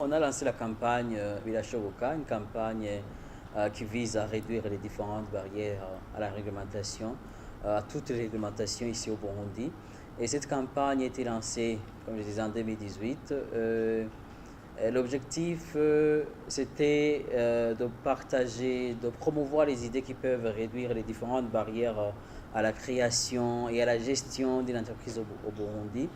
on a lancé la campagne Village Choboka, une campagne qui vise à réduire les différentes barrières à la réglementation, à toutes les réglementations ici au Burundi. Et cette campagne a été lancée, comme je disais, en 2018. L'objectif, c'était de partager, de promouvoir les idées qui peuvent réduire les différentes barrières à la création et à la gestion d'une entreprise au Burundi.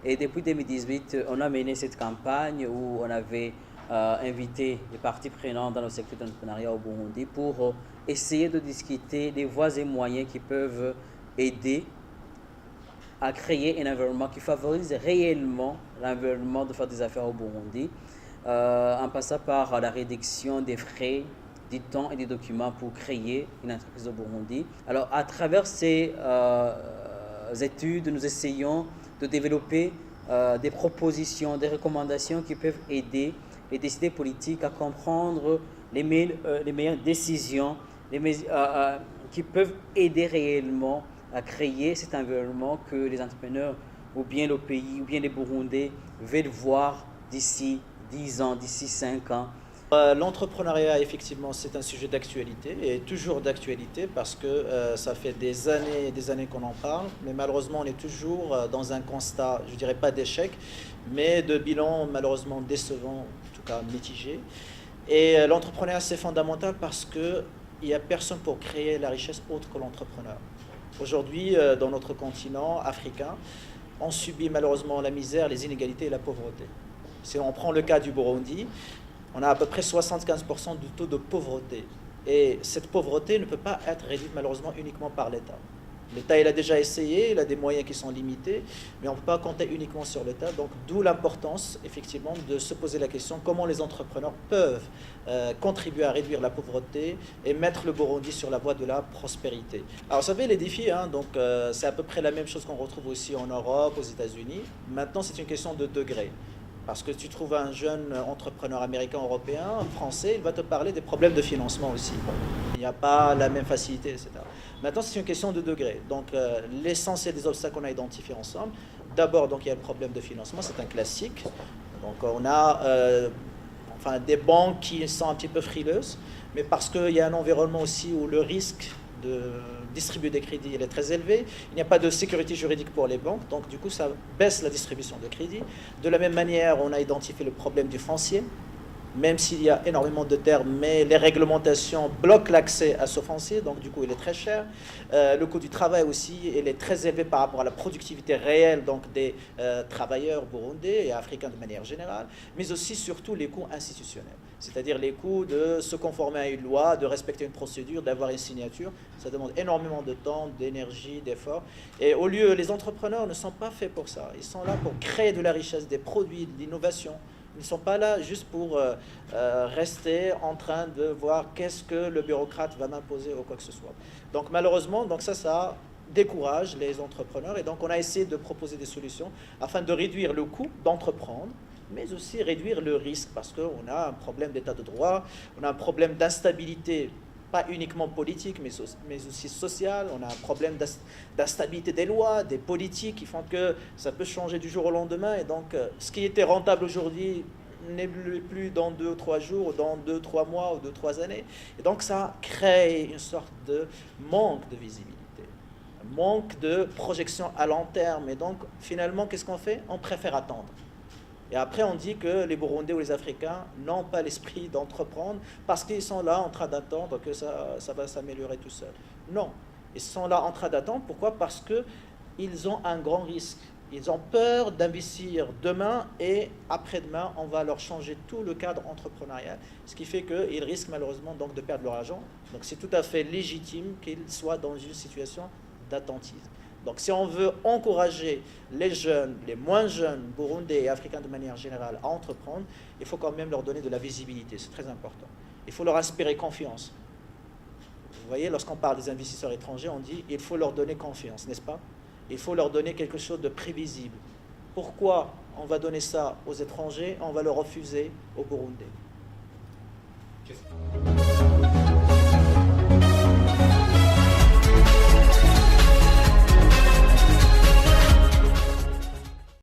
Et depuis 2018, on a mené cette campagne où on avait invité les parties prenantes dans le secteur de l'entrepreneuriat au Burundi pour essayer de discuter des voies et moyens qui peuvent aider à créer un environnement qui favorise réellement l'environnement de faire des affaires au Burundi, en passant par la réduction des frais, du temps et des documents pour créer une entreprise au Burundi. Alors, à travers ces études, nous essayons de développer des propositions, des recommandations qui peuvent aider les décideurs politiques à comprendre les meilleures décisions qui peuvent aider réellement à créer cet environnement que les entrepreneurs ou bien le pays ou bien les Burundais veulent voir d'ici 10 ans, d'ici 5 ans. L'entrepreneuriat, effectivement, c'est un sujet d'actualité et toujours d'actualité parce que ça fait des années qu'on en parle, mais malheureusement, on est toujours dans un constat, je ne dirais pas d'échec, mais de bilan malheureusement décevant, en tout cas mitigé. Et l'entrepreneuriat, c'est fondamental parce qu'il n'y a personne pour créer la richesse autre que l'entrepreneur. Aujourd'hui, dans notre continent africain, on subit malheureusement la misère, les inégalités et la pauvreté. Si on prend le cas du Burundi, on a à peu près 75% du taux de pauvreté. Et cette pauvreté ne peut pas être réduite malheureusement uniquement par l'État. L'État, il a déjà essayé, il a des moyens qui sont limités, mais on ne peut pas compter uniquement sur l'État. Donc, d'où l'importance, effectivement, de se poser la question comment les entrepreneurs peuvent contribuer à réduire la pauvreté et mettre le Burundi sur la voie de la prospérité. Alors, vous savez, les défis, c'est à peu près la même chose qu'on retrouve aussi en Europe, aux États-Unis. Maintenant, c'est une question de degré. Parce que tu trouves un jeune entrepreneur américain, européen, français, il va te parler des problèmes de financement aussi. Il n'y a pas la même facilité, etc. Maintenant, c'est une question de degré. Donc, l'essentiel des obstacles qu'on a identifiés ensemble, d'abord, donc, il y a le problème de financement, c'est un classique. Donc, on a des banques qui sont un petit peu frileuses, mais parce qu'il y a un environnement aussi où le risque de distribuer des crédits, il est très élevé. Il n'y a pas de sécurité juridique pour les banques, donc du coup, ça baisse la distribution de crédits. De la même manière, on a identifié le problème du foncier. Même s'il y a énormément de terres, mais les réglementations bloquent l'accès à ce foncier, donc du coup il est très cher. Le coût du travail aussi, il est très élevé par rapport à la productivité réelle donc des travailleurs burundais et africains de manière générale, mais aussi surtout les coûts institutionnels, c'est-à-dire les coûts de se conformer à une loi, de respecter une procédure, d'avoir une signature. Ça demande énormément de temps, d'énergie, d'efforts. Et au lieu, les entrepreneurs ne sont pas faits pour ça. Ils sont là pour créer de la richesse, des produits, de l'innovation. Ils ne sont pas là juste pour rester en train de voir qu'est-ce que le bureaucrate va m'imposer ou quoi que ce soit. Donc malheureusement, donc ça décourage les entrepreneurs. Et donc on a essayé de proposer des solutions afin de réduire le coût d'entreprendre, mais aussi réduire le risque parce qu'on a un problème d'état de droit, on a un problème d'instabilité, pas uniquement politique, mais aussi social. On a un problème d'instabilité des lois, des politiques qui font que ça peut changer du jour au lendemain. Et donc, ce qui était rentable aujourd'hui n'est plus dans 2 ou 3 jours, ou dans 2 ou 3 mois, ou 2 ou 3 années. Et donc, ça crée une sorte de manque de visibilité, un manque de projection à long terme. Et donc, finalement, qu'est-ce qu'on fait? On préfère attendre. Et après, on dit que les Burundais ou les Africains n'ont pas l'esprit d'entreprendre parce qu'ils sont là en train d'attendre que ça va s'améliorer tout seul. Non, ils sont là en train d'attendre. Pourquoi? Parce qu'ils ont un grand risque. Ils ont peur d'investir demain et après-demain, on va leur changer tout le cadre entrepreneurial, ce qui fait qu'ils risquent malheureusement donc de perdre leur argent. Donc c'est tout à fait légitime qu'ils soient dans une situation d'attentisme. Donc si on veut encourager les jeunes, les moins jeunes, burundais et africains de manière générale, à entreprendre, il faut quand même leur donner de la visibilité, c'est très important. Il faut leur inspirer confiance. Vous voyez, lorsqu'on parle des investisseurs étrangers, on dit il faut leur donner confiance, n'est-ce pas? Il faut leur donner quelque chose de prévisible. Pourquoi on va donner ça aux étrangers, on va le refuser aux Burundais?